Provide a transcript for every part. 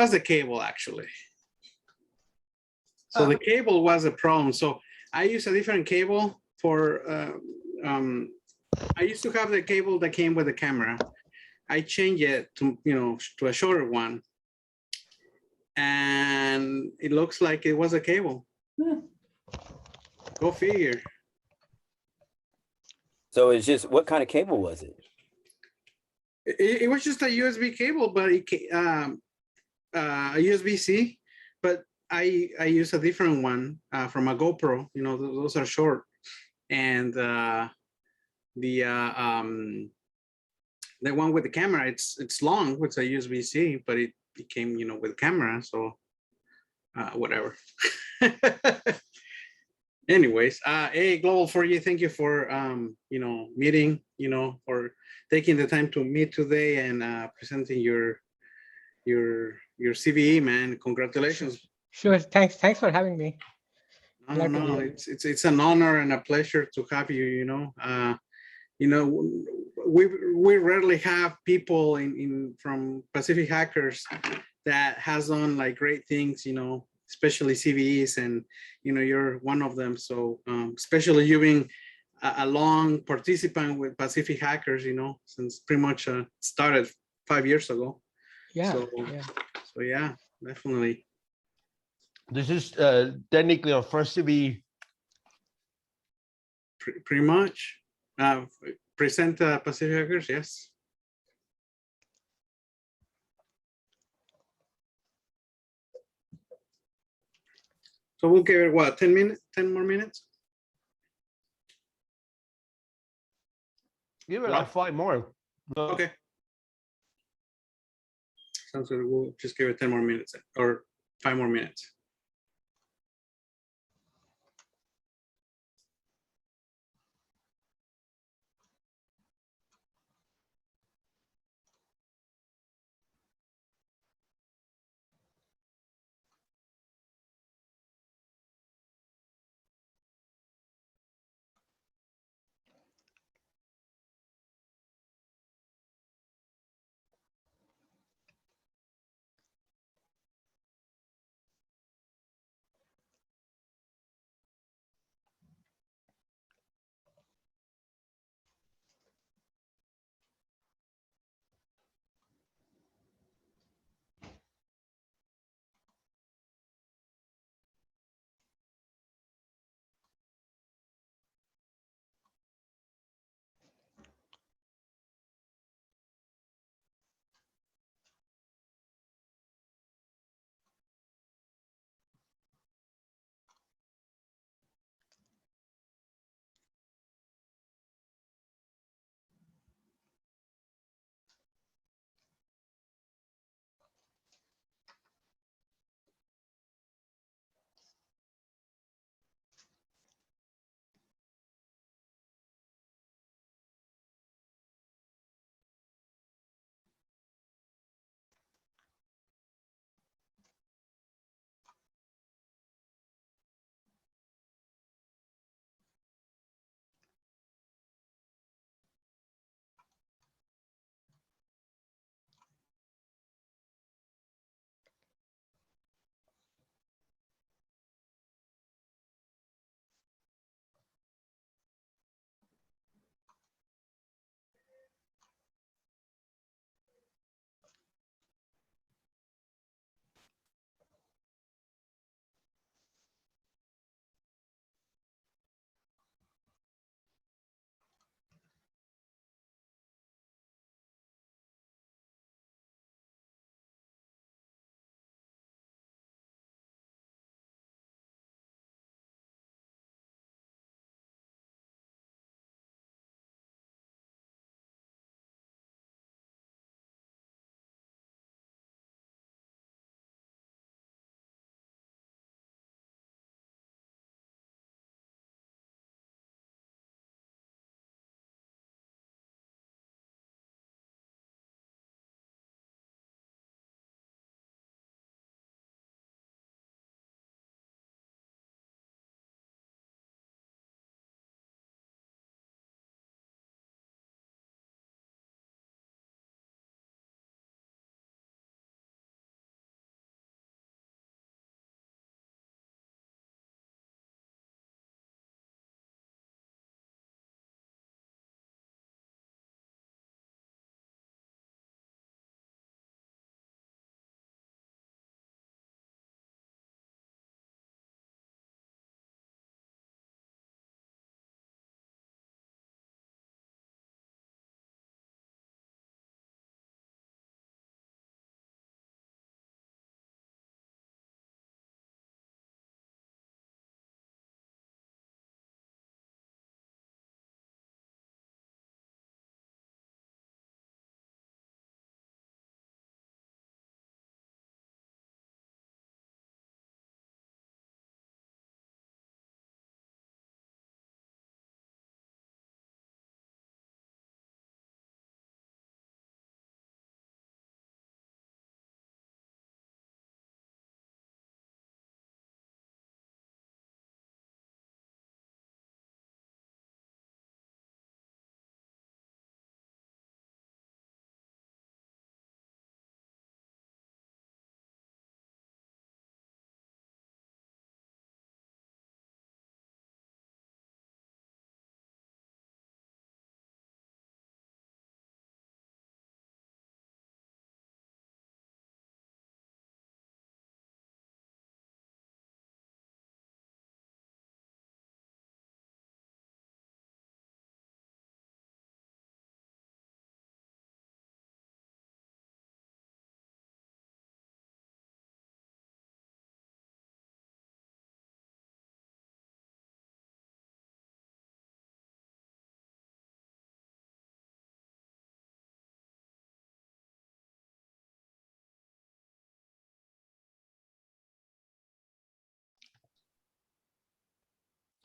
was the cable actually. So the cable was a problem. So I used a different cable for, I used to have the cable that came with the camera. I changed it to, to a shorter one. And it looks like it was a cable. Go figure. So it's just, what kind of cable was it? It was just a USB cable, but it a USB-C, but I use a different one from a GoPro. Those are short, and the one with the camera, it's long. It's a USB-C, but it came with camera, so whatever. Anyways, hey, Global4G, thank you for meeting, for taking the time to meet today and presenting your CVE, man. Congratulations. Sure. Thanks for having me. No, it's an honor and a pleasure to have you. We rarely have people from Pacific Hackers that has done like great things, especially CVEs, and you're one of them. So especially you being a long participant with Pacific Hackers, since pretty much started 5 years ago. Yeah. So yeah, definitely. This is technically our first CVE. Pretty much. Present Pacific Hackers, yes. So we'll give it what, 10 minutes, 10 more minutes? Give it like 5 more. Okay. Sounds good. We'll just give it 10 more minutes or 5 more minutes.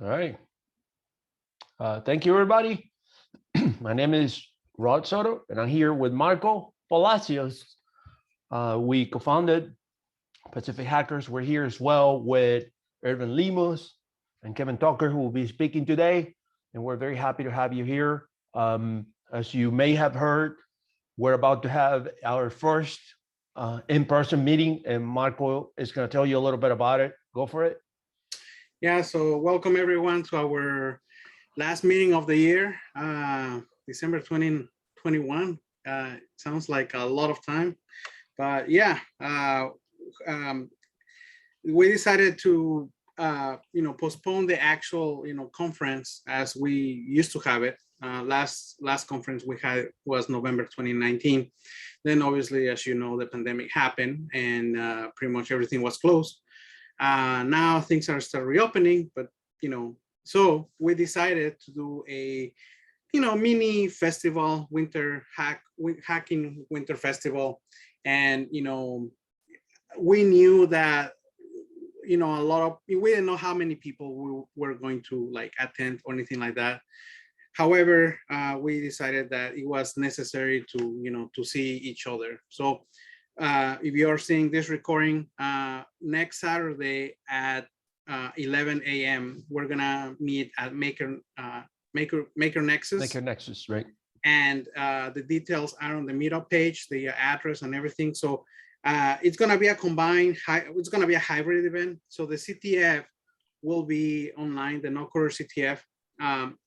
All right. Thank you, everybody. My name is Rod Soto, and I'm here with Marco Palacios. We co-founded Pacific Hackers. We're here as well with Irvin Limos and Kevin Tucker, who will be speaking today. And we're very happy to have you here. As you may have heard, we're about to have our first in-person meeting, and Marco is going to tell you a little bit about it. Go for it. Yeah, so welcome everyone to our last meeting of the year, December 2021. Sounds like a lot of time, but yeah, we decided to postpone the actual conference as we used to have it. Last conference we had was November 2019. Then obviously, as you know, the pandemic happened and pretty much everything was closed. Now things are still reopening, but so we decided to do a mini festival, hacking winter festival. And we knew that we didn't know how many people we were going to attend or anything like that. However, we decided that it was necessary to see each other. So if you are seeing this recording, next Saturday at 11 a.m., we're gonna meet at Maker Nexus. Maker Nexus, right? And the details are on the meetup page, the address and everything. So it's gonna be it's gonna be a hybrid event. So the CTF will be online. The no-code CTF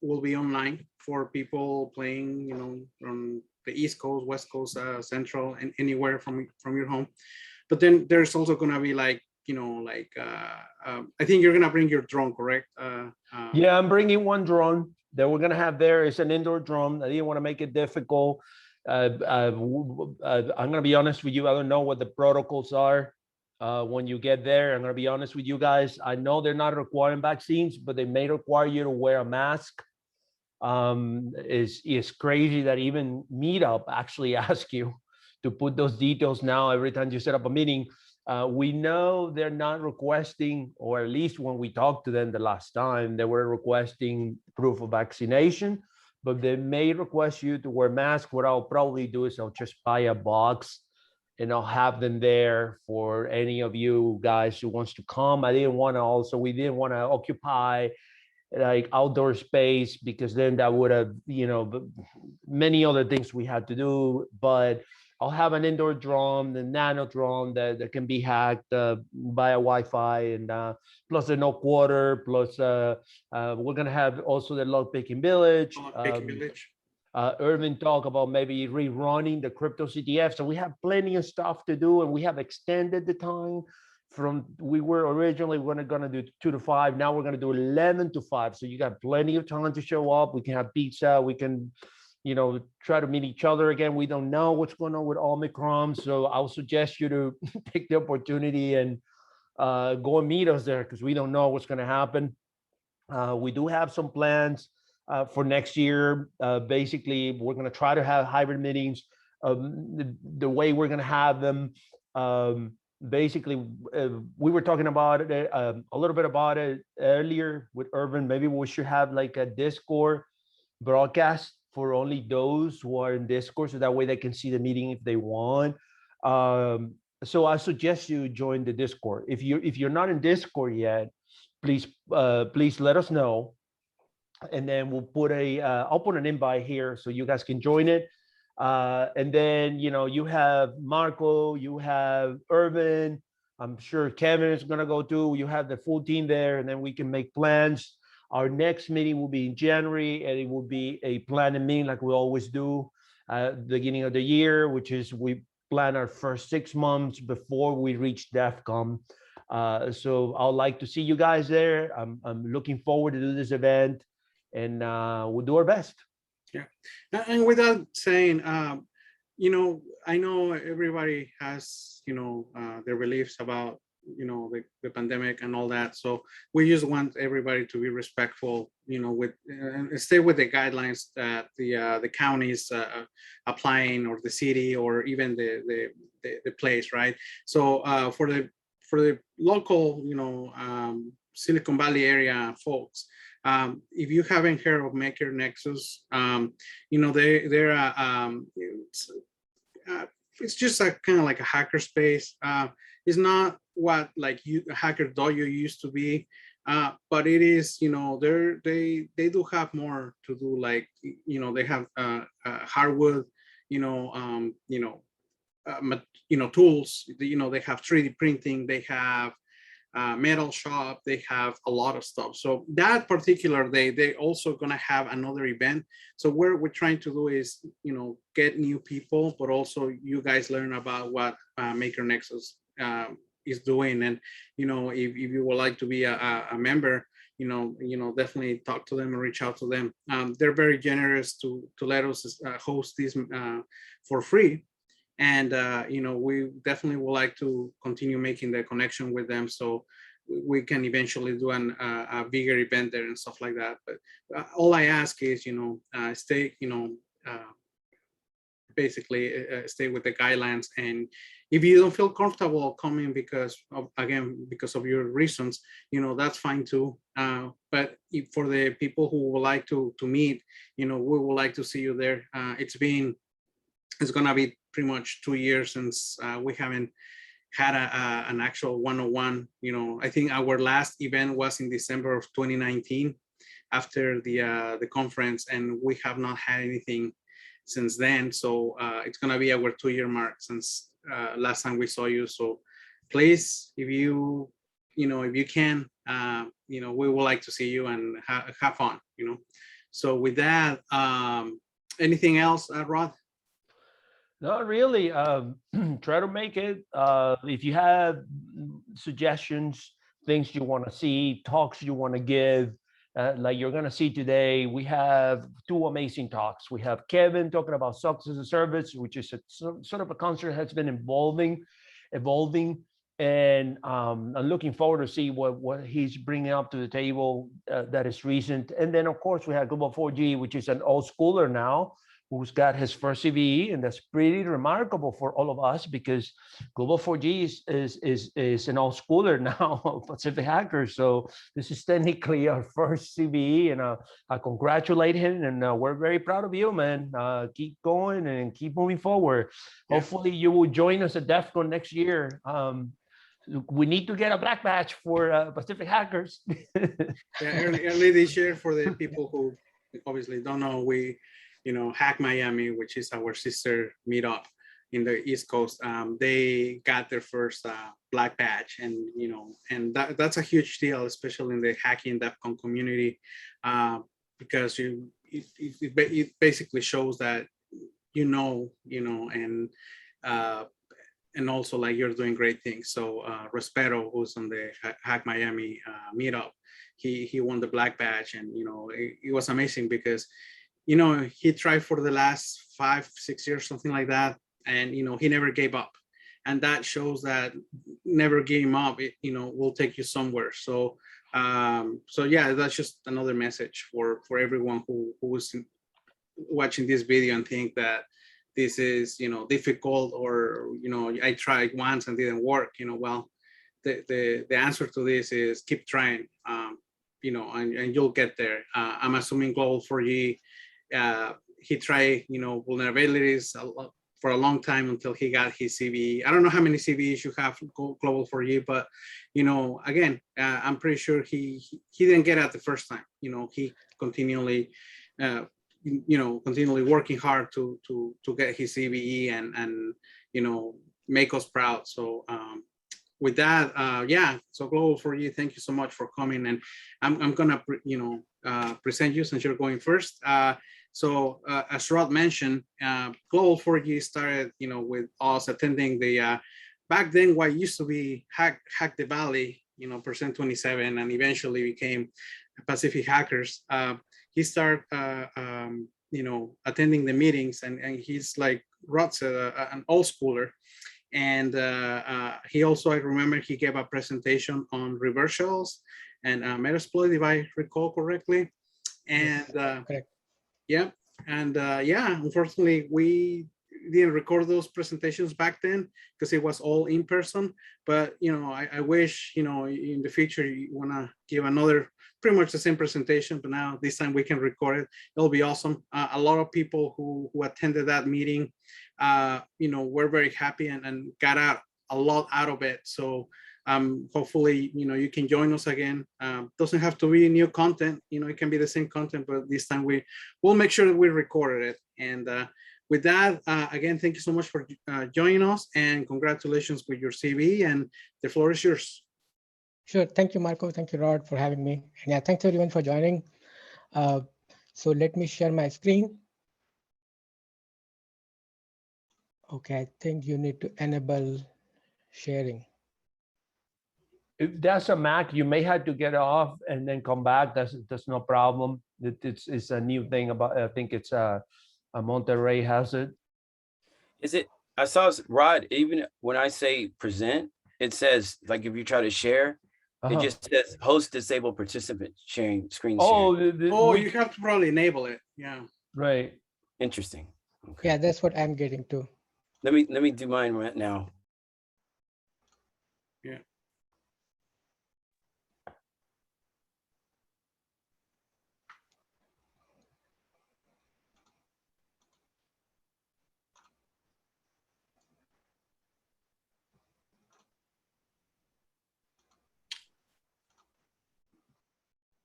will be online for people playing, from the East Coast, West Coast, Central, and anywhere from your home. But then there's also gonna be I think you're gonna bring your drone, correct? Yeah, I'm bringing one drone that we're gonna have there. It's an indoor drone. I didn't want to make it difficult. I'm gonna be honest with you. I don't know what the protocols are when you get there. I'm gonna be honest with you guys. I know they're not requiring vaccines, but they may require you to wear a mask. It's crazy that even Meetup actually asks you to put those details now every time you set up a meeting. We know they're not requesting, or at least when we talked to them the last time, they were requesting proof of vaccination, but they may request you to wear masks. What I'll probably do is I'll just buy a box and I'll have them there for any of you guys who wants to come. We didn't want to occupy outdoor space, because then that would have, many other things we had to do. But I'll have an indoor drone, the nano drone that can be hacked via Wi-Fi, and plus the no quarter, plus we're gonna have also the log picking village. Irvin talked about maybe rerunning the crypto CTF. So we have plenty of stuff to do, and we have extended the time we were originally gonna do 2 to 5. Now we're gonna do 11 to 5. So you got plenty of time to show up. We can have pizza. We can, try to meet each other again. We don't know what's going on with Omicron. So I'll suggest you to take the opportunity and go and meet us there, because we don't know what's going to happen. We do have some plans for next year. Basically, we're going to try to have hybrid meetings. The way we're going to have them, basically, we were talking about it a little bit about it earlier with Irvin. Maybe we should have a Discord broadcast for only those who are in Discord, so that way they can see the meeting if they want. So I suggest you join the Discord. If you're not in Discord yet, please let us know, and then we'll put I'll put an invite here so you guys can join it. And then you have Marco, you have Irvin. I'm sure Kevin is gonna go too. You have the full team there, and then we can make plans. Our next meeting will be in January, and it will be a planning meeting like we always do at the beginning of the year, which is we plan our first 6 months before we reach DEFCON. So I'd like to see you guys there. I'm looking forward to do this event, and we'll do our best. Yeah, and without saying, I know everybody has, their beliefs about the pandemic and all that. So we just want everybody to be respectful, with and stay with the guidelines that the counties applying, or the city, or even the place, right? So for the local, Silicon Valley area folks. If you haven't heard of Maker Nexus, you know, it's just a kind of like a hacker space. It's not what like Hacker Dojo used to be, but it is, you know, they do have more to do. Like, you know, they have hardwood, tools. You know, they have 3D printing. They have metal shop. They have a lot of stuff. So that particular day, they also gonna have another event. So what we're trying to do is, you know, get new people, but also you guys learn about what Maker Nexus is doing. And, you know, if you would like to be a member, you know, definitely talk to them and reach out to them. They're very generous to let us host this for free. And, you know, we definitely would like to continue making the connection with them, so we can eventually do a bigger event there and stuff like that. But all I ask is, you know, stay, you know, basically stay with the guidelines. And if you don't feel comfortable coming because of your reasons, you know, that's fine too. But for the people who would like to meet, you know, we would like to see you there. It's gonna be pretty much 2 years since we haven't had an actual one-on-one. You know, I think our last event was in December of 2019 after the conference, and we have not had anything since then. So it's gonna be our 2-year mark since last time we saw you. So please, if you can, you know, we would like to see you and have fun, you know. So with that, anything else, Rod? Not really. Try to make it. If you have suggestions, things you want to see, talks you want to give, like you're going to see today, we have 2 amazing talks. We have Kevin talking about Success as a Service, which is sort of a concept that's been evolving. And I'm looking forward to see what he's bringing up to the table that is recent. And then, of course, we have Global4G, which is an old schooler now, who's got his first CVE, and that's pretty remarkable for all of us, because Global4G is an old schooler now of Pacific Hackers. So this is technically our first CVE, and I congratulate him, and we're very proud of you, man. Keep going and keep moving forward. Yeah. Hopefully you will join us at DEF CON next year. We need to get a black badge for Pacific Hackers. Yeah, early this year, for the people who obviously don't know, you know, Hack Miami, which is our sister meetup in the East Coast, they got their first black badge, and you know, and that's a huge deal, especially in the hacking DEF CON community, because it basically shows that you know, and also like you're doing great things. So Respero, who's on the Hack Miami meetup, he won the black badge, and you know, it was amazing because, you know, he tried for the last 5-6 years, something like that. And, you know, he never gave up. And that shows that never giving up, you know, will take you somewhere. So, so yeah, that's just another message for everyone who's watching this video and think that this is, you know, difficult, or, you know, I tried once and didn't work, you know. Well, the answer to this is keep trying, you know, and you'll get there. I'm assuming Global4G, he tried, you know, vulnerabilities for a long time until he got his CVE. I don't know how many CVEs you have Global4G, but, you know, again, I'm pretty sure he didn't get it the first time. You know, he continually, you know, continually working hard to get his CVE and you know, make us proud. So with that, yeah, so Global4G, thank you so much for coming. And I'm gonna, you know, present you since you're going first. So as Rod mentioned, Global4G started, you know, with us attending the, back then what used to be Hack the Valley, you know, Percent 27, and eventually became Pacific Hackers. He started, you know, attending the meetings, and he's, like Rod said, an old schooler. And he also, I remember he gave a presentation on reverse shells and Metasploit, if I recall correctly. And correct. yeah, and yeah, unfortunately, we didn't record those presentations back then because it was all in person. But I wish in the future you want to give another pretty much the same presentation, but now this time we can record it. It'll be awesome. A lot of people who attended that meeting, were very happy and got out a lot out of it. So hopefully, you can join us again. Doesn't have to be new content, it can be the same content, but this time we'll make sure that we recorded it. And with that, again, thank you so much for joining us, and congratulations with your CVE, and the floor is yours. Sure. Thank you, Marco. Thank you, Rod, for having me. And yeah, thanks everyone for joining. So let me share my screen. Okay, I think you need to enable sharing. If that's a Mac, you may have to get off and then come back. That's no problem. It's a new thing about, I think it's a Monterey has it. Is it? I saw Rod, even when I say present, it says, like, if you try to share, it just says host disabled participant sharing screen share. You have to probably enable it. Yeah. Right. Interesting. Okay. Yeah, that's what I'm getting to. Let me do mine right now. Yeah.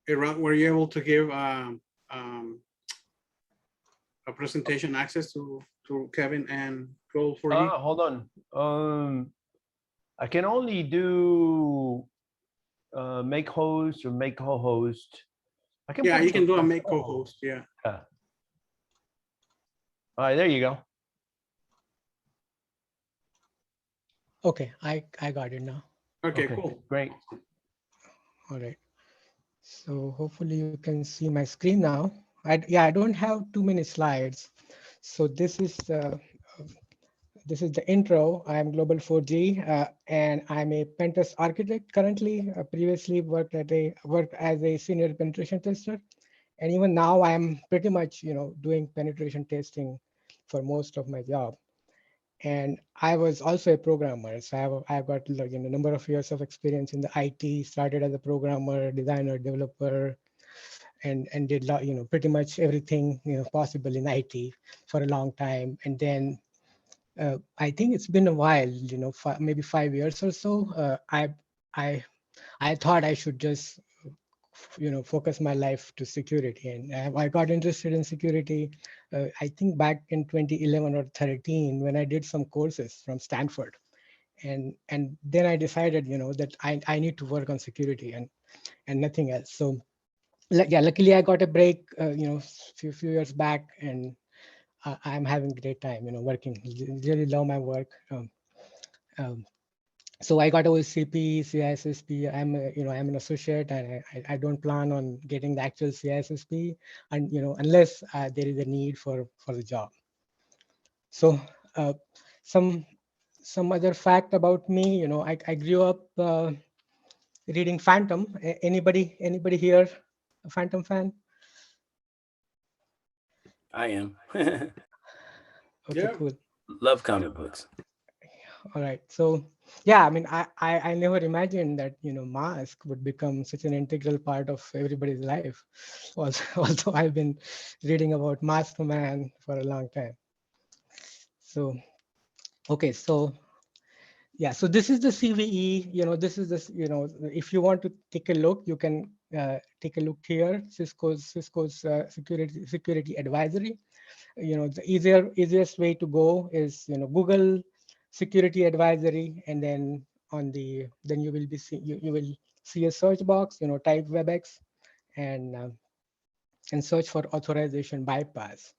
Hey, Rod, were you able to give a presentation access to Kevin and Global4G? Hold on. I can only do make host or make co-host. I can. Yeah, put you can do a some- make co-host. Yeah. Yeah. All right, there you go. Okay, I got it now. Okay, cool. Great. All right. So hopefully you can see my screen now. I don't have too many slides. So this is the intro. I'm Global4G, and I'm a Pentest Architect currently. Previously worked as a senior penetration tester, and even now I'm pretty much doing penetration testing for most of my job. And I was also a programmer, so I've got a number of years of experience in the IT. Started as a programmer, designer, developer, and did pretty much everything possible in IT for a long time. And then I think it's been a while, maybe 5 years or so. I thought I should just focus my life to security, and I got interested in security. I think back in 2011 or 13 when I did some courses from Stanford, and then I decided that I need to work on security and nothing else. So yeah, luckily I got a break few years back, and I'm having a great time working. Really love my work. So I got OSCP, CISSP. I'm an associate, and I don't plan on getting the actual CISSP, and unless there is a need for the job. So some other fact about me, I grew up reading Phantom. Anybody here a Phantom fan? I am. Okay, Yeah. cool. Love comic books. All right. So yeah, I mean, I never imagined that mask would become such an integral part of everybody's life. Also, I've been reading about Mask Man for a long time. So okay, so yeah, so this is the CVE. This is this. If you want to take a look, you can take a look here. Cisco's security advisory. The easiest way to go is Google security advisory, and then you will be you will see a search box. Type WebEx and search for authorization bypass,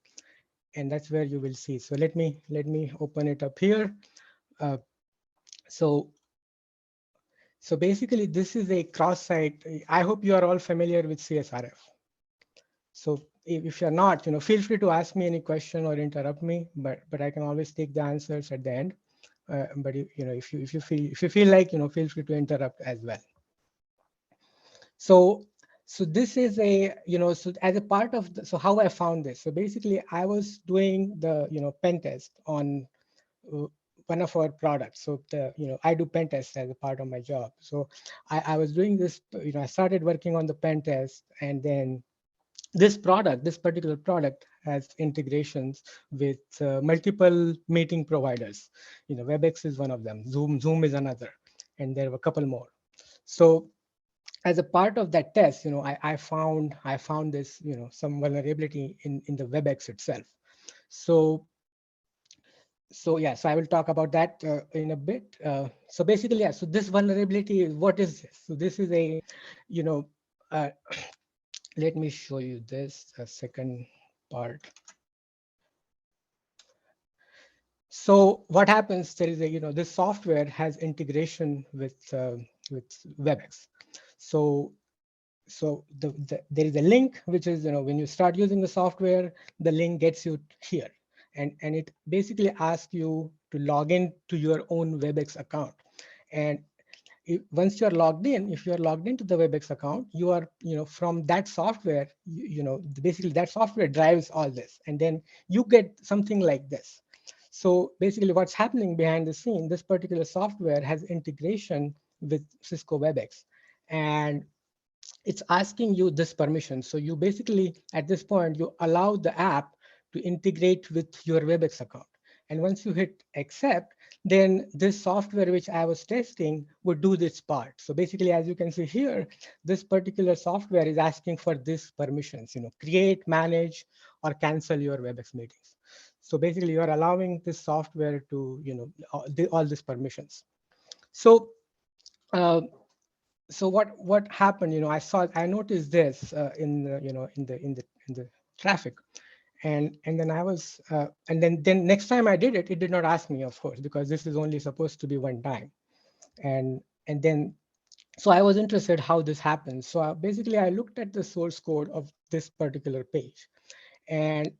and that's where you will see. So let me open it up here. So basically this is a cross-site. I hope you are all familiar with Csrf. So if you're not, feel free to ask me any question or interrupt me, but I can always take the answers at the end. But if you feel like, feel free to interrupt as well. So So this is a, so as a part of, so how I found this. So basically I was doing the, pen test on one of our products. So I do pen tests as a part of my job. So I was doing this, I started working on the pen test, and then this particular product has integrations with multiple meeting providers. WebEx is one of them, Zoom is another, and there were a couple more. So as a part of that test, I found this, some vulnerability in the WebEx itself. So yeah, so I will talk about that in a bit. So basically, yeah, so this vulnerability is, what is this? So this is a, let me show you this second part. So what happens, there is a, this software has integration with WebEx. So there is a link, which is, when you start using the software, the link gets you here. And it basically asks you to log in to your own WebEx account. And once you're logged in, if you're logged into the WebEx account, you are, from that software, basically that software drives all this. And then you get something like this. So basically what's happening behind the scene, this particular software has integration with Cisco WebEx. And it's asking you this permission. So you basically, at this point, you allow the app to integrate with your WebEx account. And once you hit accept, then this software which I was testing would do this part. So basically, as you can see here, this particular software is asking for these permissions, create, manage, or cancel your WebEx meetings. So basically, you're allowing this software to, all these permissions. So so what happened, I noticed this in the traffic, and then I was and then next time I did it, it did not ask me, of course, because this is only supposed to be one time. And then so I was interested how this happens. So basically I looked at the source code of this particular page, and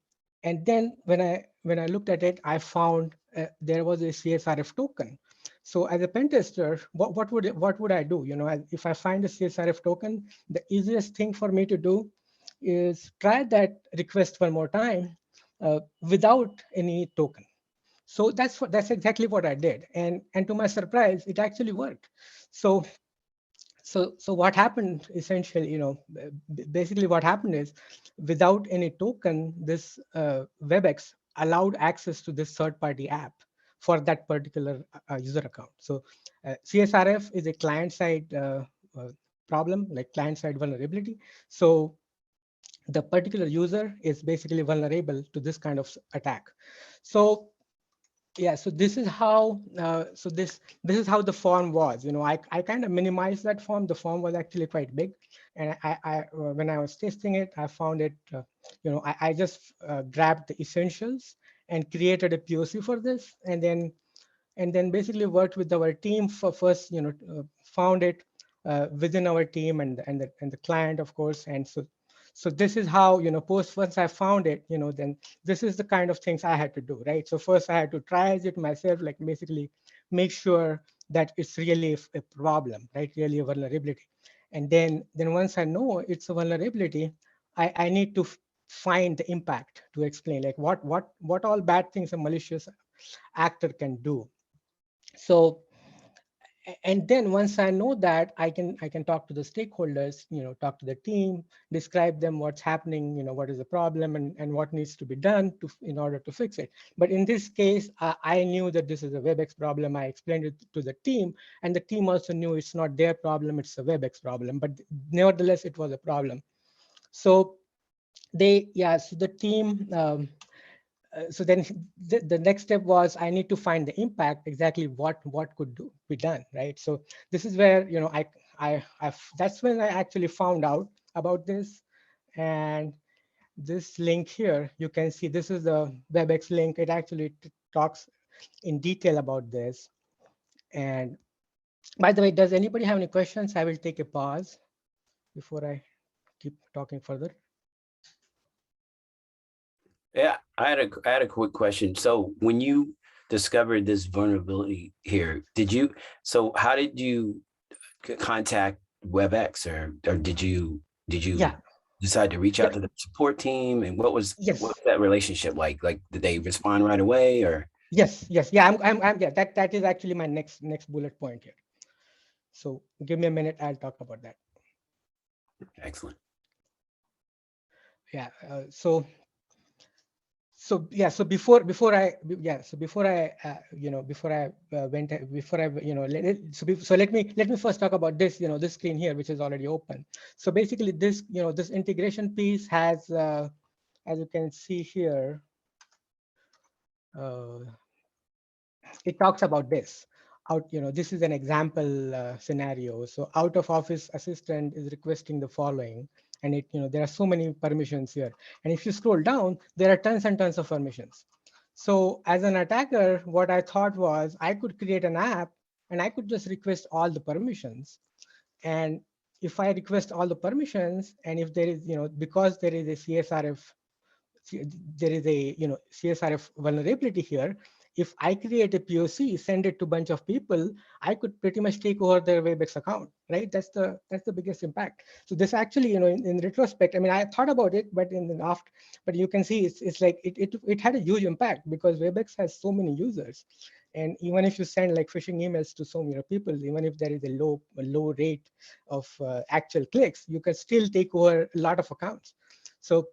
then when I looked at it, I found there was a Csrf token. So as a pen tester, what would I do? If I find a Csrf token, the easiest thing for me to do is try that request one more time without any token. So that's exactly what I did, and to my surprise, it actually worked. So what happened essentially, basically what happened is, without any token, this WebEx allowed access to this third-party app for that particular user account. So CSRF is a client-side problem, like client-side vulnerability. So the particular user is basically vulnerable to this kind of attack. So yeah, so this is how this is how the form was. I kind of minimized that form. The form was actually quite big, and I when I was testing it, I found it. I just grabbed the essentials and created a POC for this, and then basically worked with our team for first. Found it within our team and the client, of course, and so this is how, once I found it, then this is the kind of things I had to do, right? So first I had to triage it myself, like basically make sure that it's really a problem, right? Really a vulnerability. And then once I know it's a vulnerability, I need to find the impact to explain, like what all bad things a malicious actor can do. So and then once I know that, I can talk to the stakeholders, talk to the team, describe them what's happening, what is the problem and what needs to be done in order to fix it. But in this case, I knew that this is a WebEx problem. I explained it to the team, and the team also knew it's not their problem, it's a WebEx problem. But nevertheless, it was a problem. So so the team. So then the next step was, I need to find the impact, exactly what could be done, right? So this is where, that's when I actually found out about this. And this link here, you can see this is the WebEx link. It actually talks in detail about this. And by the way, does anybody have any questions? I will take a pause before I keep talking further. Yeah, I had a quick question. So when you discovered this vulnerability here, how did you contact WebEx, or did you Did you Yeah. decide to reach out to the support team? And what was that relationship like? Like, did they respond right away or? Yes. Yeah. Yeah. That is actually my next bullet point here. So give me a minute. I'll talk about that. Excellent. Yeah. So before I let me first talk about this, this screen here, which is already open. So basically this, this integration piece has, as you can see here, it talks about this. This is an example scenario. So out of office assistant is requesting the following, and there are so many permissions here. And if you scroll down, there are tons and tons of permissions. So as an attacker, what I thought was I could create an app and I could just request all the permissions. And if I request all the permissions, and if there is, because there is a CSRF vulnerability here, if I create a POC, send it to a bunch of people, I could pretty much take over their Webex account, right? That's the biggest impact. So this actually, in retrospect, I mean, I thought about it, but but you can see it's like it had a huge impact because Webex has so many users. And even if you send like phishing emails to so many people, even if there is a low rate of actual clicks, you can still take over a lot of accounts. So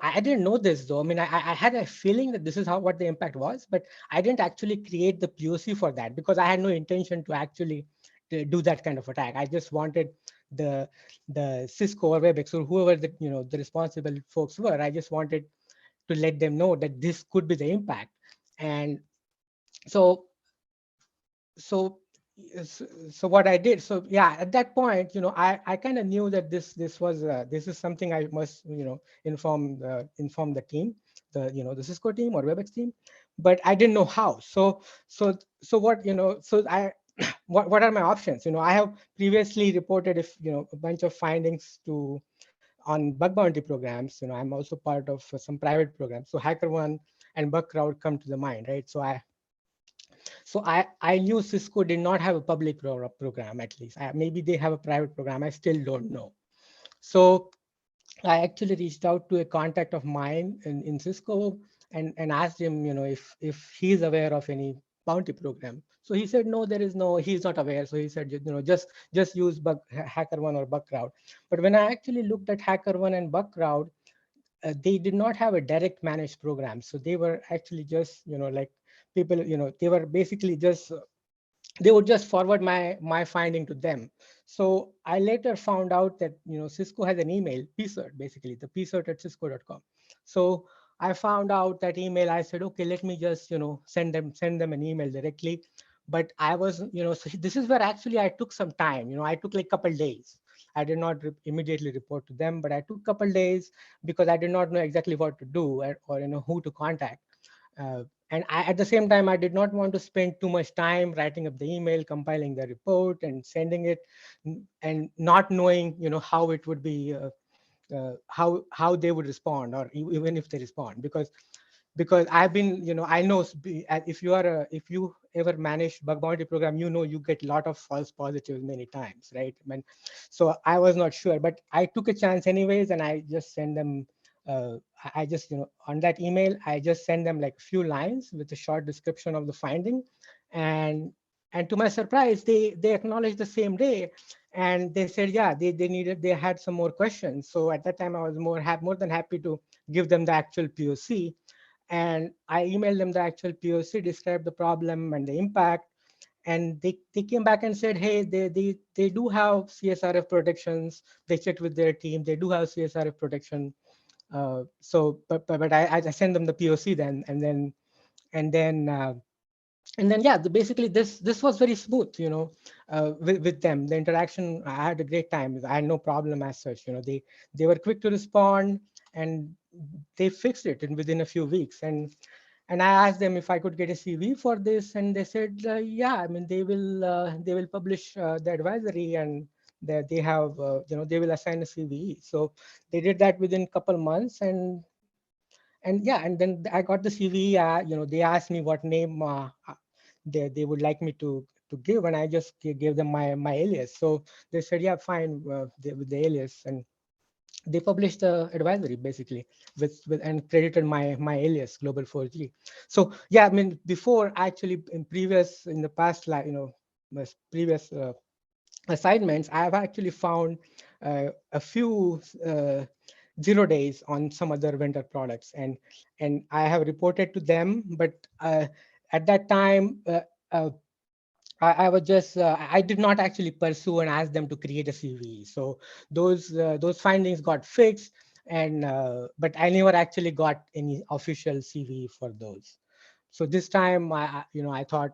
I didn't know this though. I mean, I had a feeling that this is what the impact was, but I didn't actually create the POC for that because I had no intention to actually do that kind of attack. I just wanted the Cisco or Webex or whoever the responsible folks were. I just wanted to let them know that this could be the impact. And so what I did, so yeah, at that point, I kind of knew that this is something I must, inform the team, the Cisco team or Webex team, but I didn't know how. So what, what are my options? I have previously reported a bunch of findings on bug bounty programs. I'm also part of some private programs. So HackerOne and BugCrowd come to the mind, right? So I knew Cisco did not have a public program, at least. Maybe they have a private program. I still don't know. So I actually reached out to a contact of mine in Cisco and asked him, if he's aware of any bounty program. So he said, no, he's not aware. So he said, just use HackerOne or BugCrowd. But when I actually looked at HackerOne and BugCrowd, they did not have a direct managed program. So they were actually just, like people, they were basically just, they would just forward my finding to them. So I later found out that, Cisco has an email, PCERT, basically the pcert@cisco.com. So I found out that email. I said, okay, let me just, send them an email directly. But I was, so this is where actually I took some time. I took like a couple days. I did not immediately report to them, but I took a couple days because I did not know exactly what to do or who to contact. And at the same time, I did not want to spend too much time writing up the email, compiling the report, and sending it, and not knowing, how it would be, how they would respond, or even if they respond, because I've been, I know if you ever manage bug bounty program, you get a lot of false positives many times, right? So I was not sure, but I took a chance anyways, and I just send them. I just, on that email, I just send them like a few lines with a short description of the finding, and to my surprise, they acknowledged the same day, and they said, yeah, they had some more questions. So at that time, I was more than happy to give them the actual POC. And I emailed them the actual POC, described the problem and the impact. And they came back and said, hey, they do have CSRF protections. They checked with their team. They do have CSRF protection. But I sent them the POC then, and then yeah, basically this was very smooth, with them. The interaction, I had a great time. I had no problem as such. They were quick to respond, and they fixed it within a few weeks. And I asked them if I could get a CV for this, and they said, yeah. I mean, they will publish the advisory, and they have, they will assign a CVE. So they did that within a couple months, and yeah, and then I got the CVE. They asked me what name they would like me to to give, and I just gave them my alias. So they said, yeah, fine, with the alias, and they published the advisory basically with and credited my alias Global4G. So yeah, I mean, before actually in the past, like, my previous assignments, I have actually found a few 0 days on some other vendor products, and I have reported to them, but at that time I was just I did not actually pursue and ask them to create a CVE. So those findings got fixed, and but I never actually got any official CVE for those. So this time, I thought,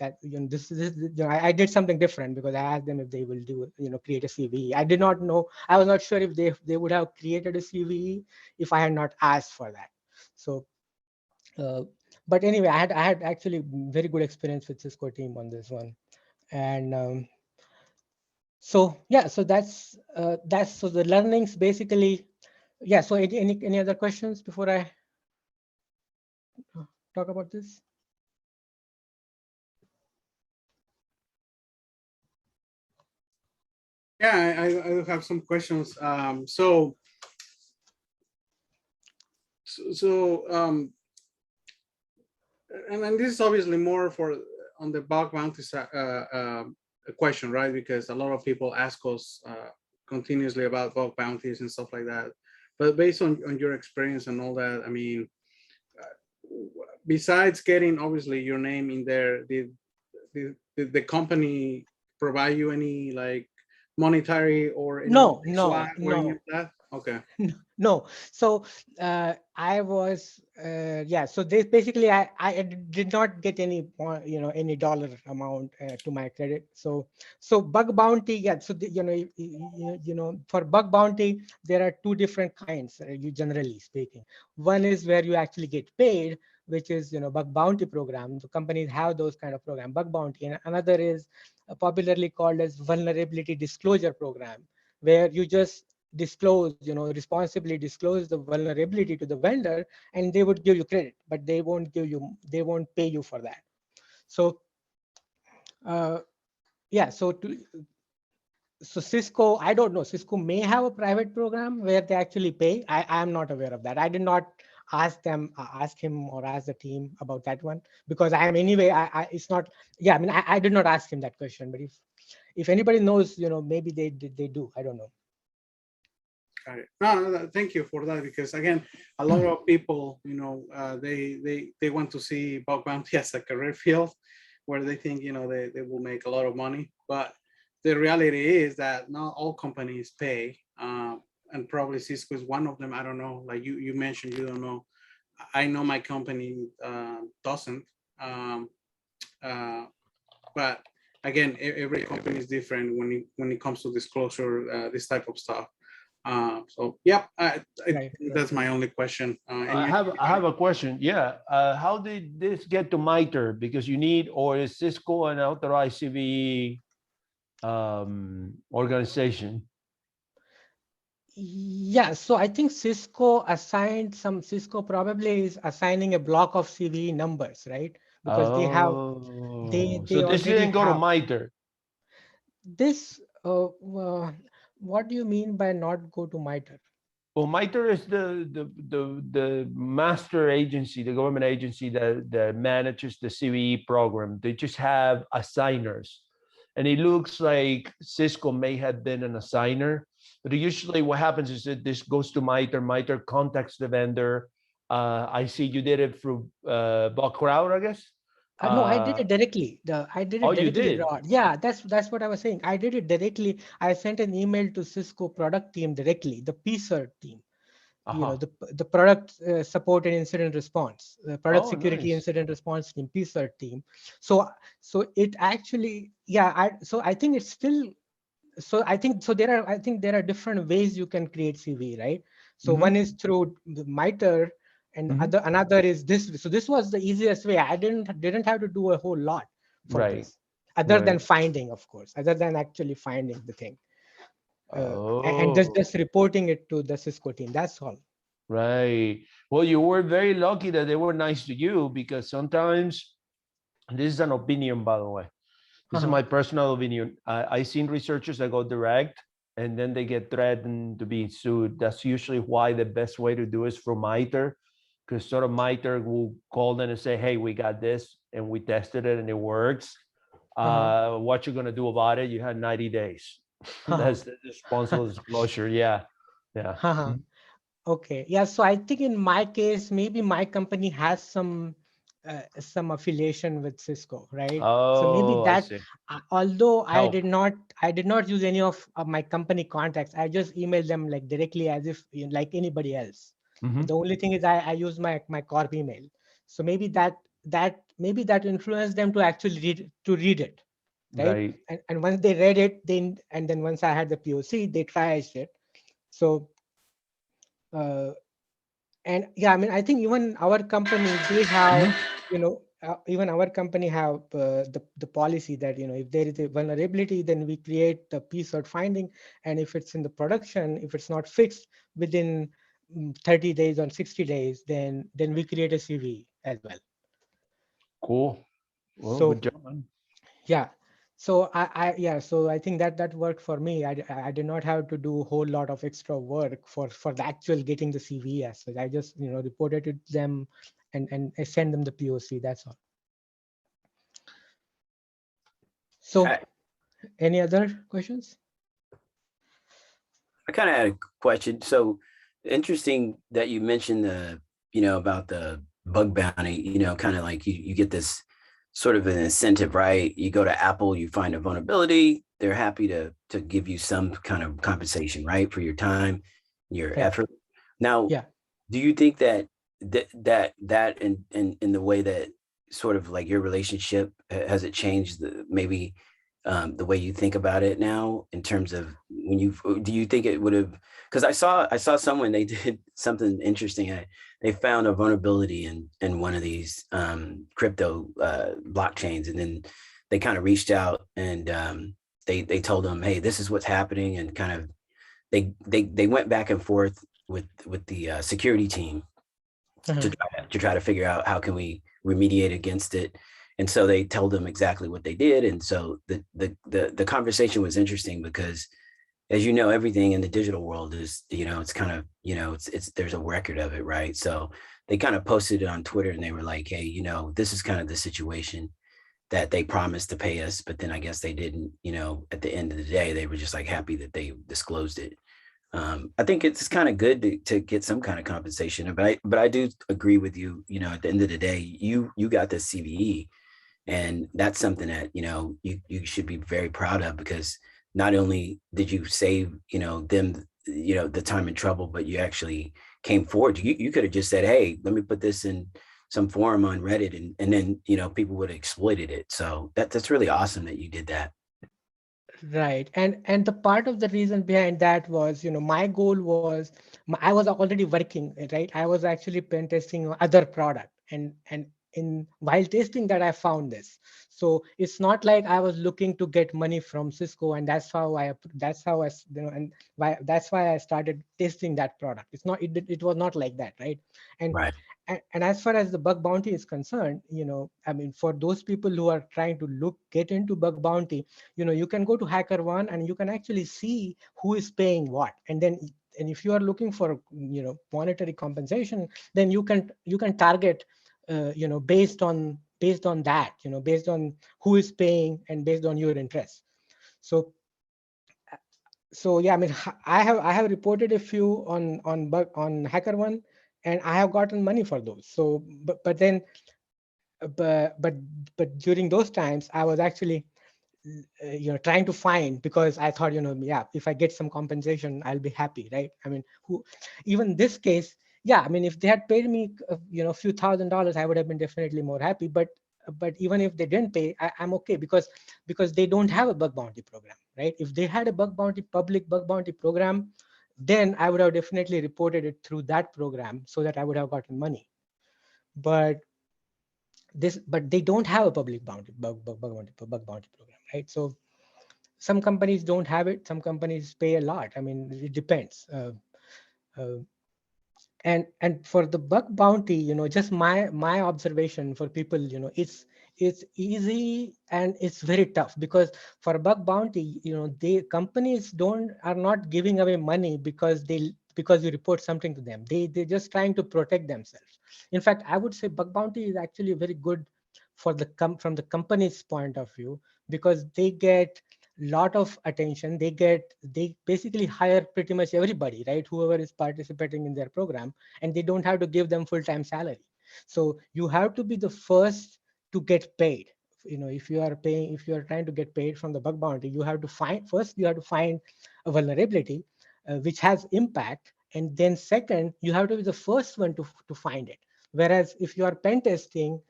I did something different, because I asked them if they will do, create a CVE. I did not know. I was not sure if they would have created a CVE if I had not asked for that. So. But anyway, I had actually very good experience with Cisco team on this one, and so yeah, so that's so the learnings basically. Yeah. So any other questions before I talk about this? Yeah, I do have some questions. So and this is obviously more for on the bug bounty question, right? Because a lot of people ask us continuously about bug bounties and stuff like that. But based on your experience and all that, I mean, besides getting obviously your name in there, did the company provide you any like monetary or any No. or any of that? Okay. No. So I was yeah. So they basically I did not get any any dollar amount to my credit. So bug bounty, yeah. So for bug bounty there are two different kinds. You generally speaking, one is where you actually get paid, which is bug bounty program. The companies have those kind of program, bug bounty, and another is popularly called as vulnerability disclosure program, where you just disclose, responsibly disclose the vulnerability to the vendor, and they would give you credit, but they won't pay you for that. So yeah, so Cisco, I don't know, Cisco may have a private program where they actually pay. I am not aware of that. I did not ask him or ask the team about that one, because I am anyway, it's not, yeah, I mean, I did not ask him that question, but if anybody knows, maybe they do, I don't know. Got it. No, thank you for that, because again, a lot of people, they want to see bug bounty as a career field where they think, they will make a lot of money. But the reality is that not all companies pay, and probably Cisco is one of them. I don't know. Like you mentioned, you don't know. I know my company doesn't. But again, every company is different when it comes to disclosure, this type of stuff. So yeah, that's my only question. I have a question. Yeah, how did this get to MITRE? Because you need, or is Cisco an authorized CVE organization? Yeah, so I think Cisco probably is assigning a block of CVE numbers, right? Because they have they so this didn't go to MITRE. This what do you mean by not go to MITRE? Well, MITRE is the master agency, the government agency that manages the CVE program. They just have assigners. And it looks like Cisco may have been an assigner, but usually what happens is that this goes to MITRE. MITRE contacts the vendor. I see you did it through Bug-Crowd, I guess. No, I did it directly. I did it directly. You did? Yeah, that's what I was saying. I did it directly. I sent an email to Cisco product team directly, the PSERT team. The product support and incident response, the product security incident response team, PSERT team. So it actually, yeah. I think it's still. So I think there are different ways you can create CV, right? So one is through the MITRE, and another is this. So this was the easiest way. I didn't have to do a whole lot for this, other than finding, of course, other than actually finding the thing. And just reporting it to the Cisco team. That's all. Right. Well, you were very lucky that they were nice to you, because sometimes, this is an opinion, by the way, This is my personal opinion. I've seen researchers that go direct and then they get threatened to be sued. That's usually why the best way to do is from MITRE, because sort of MITRE will call them and say, hey, we got this and we tested it and it works. What you're gonna do about it? You had 90 days. That's the responsible disclosure. Yeah. Okay. Yeah. So I think in my case, maybe my company has some affiliation with Cisco, right? So maybe that, although I did not use any of my company contacts, I just emailed them like directly as if like anybody else. The only thing is I use my corp email. So maybe that influenced them to actually read it, right? And once they read it, then once I had the POC, they tried it. So and yeah, I mean, I think even our company, they have, even our company have the policy that, if there is a vulnerability, then we create the PSOT finding. And if it's in the production, if it's not fixed within 30 days or 60 days, then we create a CVE as well. Cool. Well, So, good job. Yeah. So so I think that worked for me. I did not have to do a whole lot of extra work for the actual getting the CVE as such. I just reported it to them and I send them the POC. That's all. So any other questions? I kind of had a question. So interesting that you mentioned the, about the bug bounty, kind of like you get this sort of an incentive, right? You go to Apple, you find a vulnerability, they're happy to give you some kind of compensation, right? For your time, your effort. Now, do you think that in the way that sort of like your relationship, has it changed maybe the way you think about it now in terms of do you think it would have, because I saw someone, they did something interesting. They found a vulnerability in one of these crypto blockchains, and then they kind of reached out and they told them, hey, this is what's happening, and kind of they went back and forth with the security team to try to figure out how can we remediate against it. And so they told them exactly what they did. And so the conversation was interesting because, as you know, everything in the digital world is, it's kind of, it's there's a record of it, right? So they kind of posted it on Twitter and they were like, hey, this is kind of the situation that they promised to pay us, but then I guess they didn't, at the end of the day, they were just like happy that they disclosed it. I think it's kind of good to get some kind of compensation, but I do agree with you, at the end of the day, you got this CVE. And that's something that, you should be very proud of, because not only did you save, them, the time and trouble, but you actually came forward. You could have just said, hey, let me put this in some forum on Reddit, and then, people would have exploited it. So that's really awesome that you did that. Right. And the part of the reason behind that was, my goal was, I was already working, right? I was actually pen testing other product, and while testing that, I found this. So it's not like I was looking to get money from Cisco, and that's how I and that's why I started testing that product. It's not, it was not like that, right? And right. And as far as the bug bounty is concerned, I mean, for those people who are trying to get into bug bounty, you can go to HackerOne and you can actually see who is paying what, and if you are looking for monetary compensation, then you can target based on that, based on who is paying and based on your interest. So yeah, I mean, I have reported a few on HackerOne, and I have gotten money for those. So but during those times, I was actually trying to find, because I thought, if I get some compensation, I'll be happy, right? I mean, even this case, yeah, I mean, if they had paid me a few $1,000s, I would have been definitely more happy. But even if they didn't pay, I'm okay, because they don't have a bug bounty program, right? If they had a public bug bounty program, then I would have definitely reported it through that program, so that I would have gotten money. But they don't have a public bug bounty program, right? So some companies don't have it, some companies pay a lot. I mean, it depends. And for the bug bounty, just my observation for people, it's easy and it's very tough, because for bug bounty, they companies are not giving away money because you report something to them. They're just trying to protect themselves. In fact, I would say bug bounty is actually very good for from the company's point of view, because they get lot of attention. They basically hire pretty much everybody, right? Whoever is participating in their program, and they don't have to give them full-time salary. So you have to be the first to get paid. If you are trying to get paid from the bug bounty, you have to find a vulnerability which has impact, and then second, you have to be the first one to find it. Whereas if you are pen testing,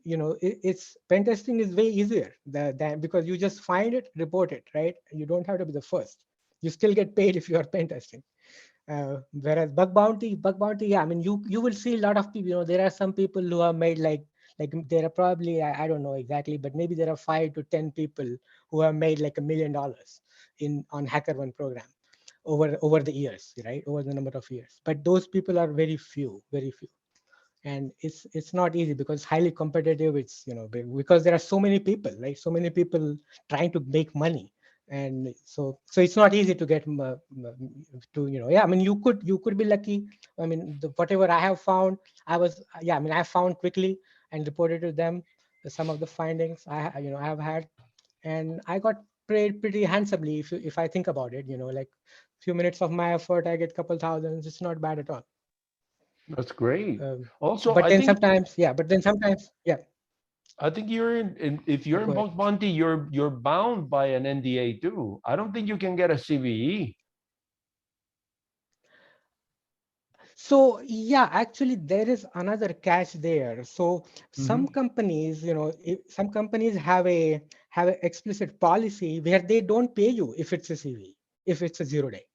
it's pen testing is way easier than, because you just find it, report it, right? You don't have to be the first. You still get paid if you are pen testing. Whereas bug bounty, yeah, I mean, you will see a lot of people. There are some people who have made like there are probably, I don't know exactly, but maybe there are 5 to 10 people who have made like $1 million on HackerOne program over the years, right? Over the number of years. But those people are very few, very few. And it's not easy because highly competitive. It's because there are so many people, right? So many people trying to make money, and so it's not easy to get to yeah, I mean, you could be lucky. I mean, whatever I have found, I mean, I found quickly and reported to them some of the findings I have had, and I got paid pretty handsomely. If I think about it, like few minutes of my effort, I get couple thousands. It's not bad at all. That's great. um, Also, but then sometimes, yeah. I think if you're in Go ahead. bug bounty, you're bound by an NDA too. I don't think you can get a CVE. So yeah, actually there is another catch there. So Mhm. some companies, some companies have a explicit policy where they don't pay you if it's a CV, if it's a 0-day.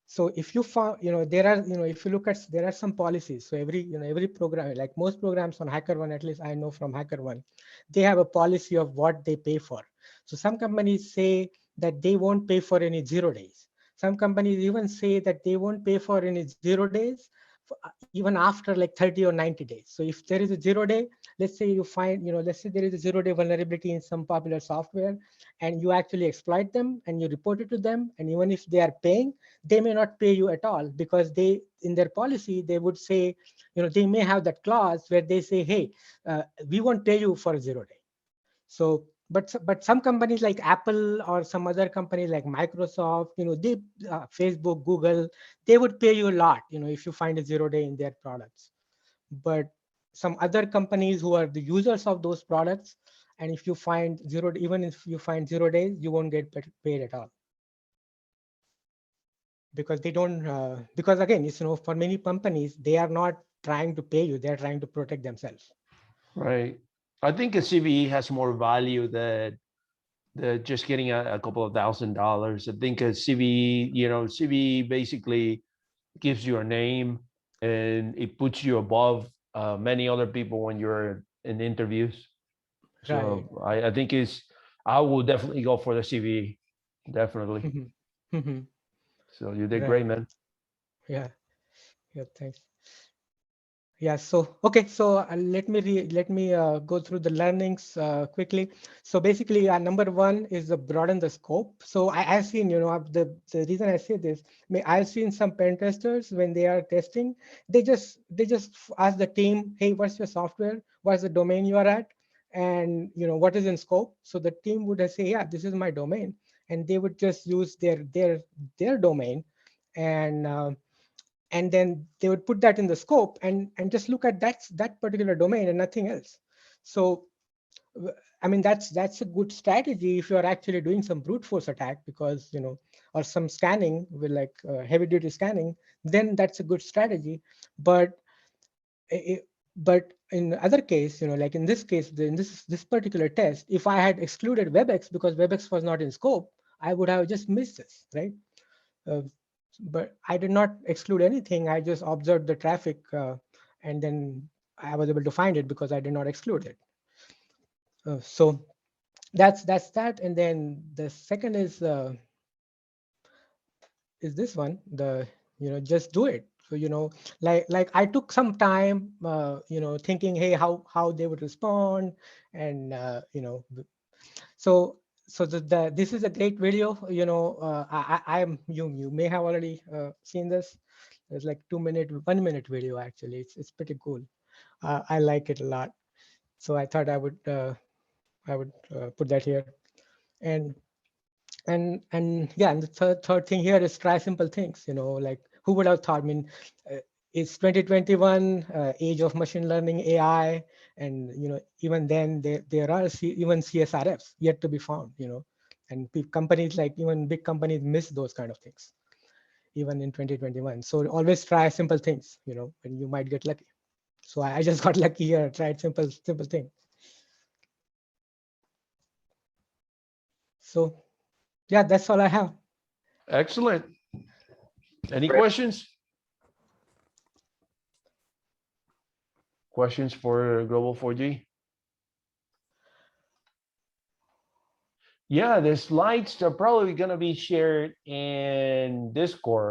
So if you found, there are, if you look at, there are some policies. So every program, like most programs on HackerOne, at least I know from HackerOne, they have a policy of what they pay for. So some companies say that they won't pay for any 0 days. Some companies even say that they won't pay for any 0 days, even after like 30 or 90 days. So if there is a 0-day, let's say you find, let's say there is a 0-day vulnerability in some popular software, and you actually exploit them and you report it to them, and even if they are paying, they may not pay you at all, because they, in their policy, they would say, they may have that clause where they say, hey, we won't pay you for a 0-day. So but some companies like Apple or some other companies like Microsoft, they Facebook, Google, they would pay you a lot, if you find a 0-day in their products. But some other companies who are the users of those products, and if you find even if you find 0 days, you won't get paid at all, because they don't because again, it's, for many companies, they are not trying to pay you, they're trying to protect themselves. Right. I think a CVE has more value than just getting a couple of $1,000. I think a CVE, CVE basically gives you a name and it puts you above many other people when you're in interviews. Right. So I think I will definitely go for the CVE. Definitely. So you did great, Right. man. Yeah. Yeah, thanks. Yeah, so okay, so let me go through the learnings quickly. So basically, number one is the broaden the scope. So I've seen, the reason I say this, I've seen some pen testers when they are testing, they just ask the team, hey, what's your software? What's the domain you are at? And what is in scope? So the team would say, yeah, this is my domain, and they would just use their domain, and then they would put that in the scope and just look at that particular domain and nothing else. So I mean, that's a good strategy if you're actually doing some brute force attack, because or some scanning with like heavy duty scanning, then that's a good strategy. But but in other case, like in this case, in this particular test, if I had excluded WebEx because WebEx was not in scope, I would have just missed this, right? uh, but I did not exclude anything. I just observed the traffic, and then I was able to find it because I did not exclude it. So that's that. And then the second is this one, the just do it. So, like I took some time, thinking, hey, how they would respond, and so this is a great video. You may have already seen this. It's like 1 minute video actually. It's pretty cool. I like it a lot. So I thought I would put that here. And yeah, and the third thing here is try simple things. Like who would have thought? I mean, it's 2021, age of machine learning, AI, and even then there are even CSRFs yet to be found. And companies, like even big companies, miss those kind of things even in 2021. So always try simple things, and you might get lucky. So I just got lucky here. Tried simple thing. So yeah, that's all I have. Excellent. Any Great. questions? Questions for Global4G? Yeah, the slides are probably going to be shared in Discord.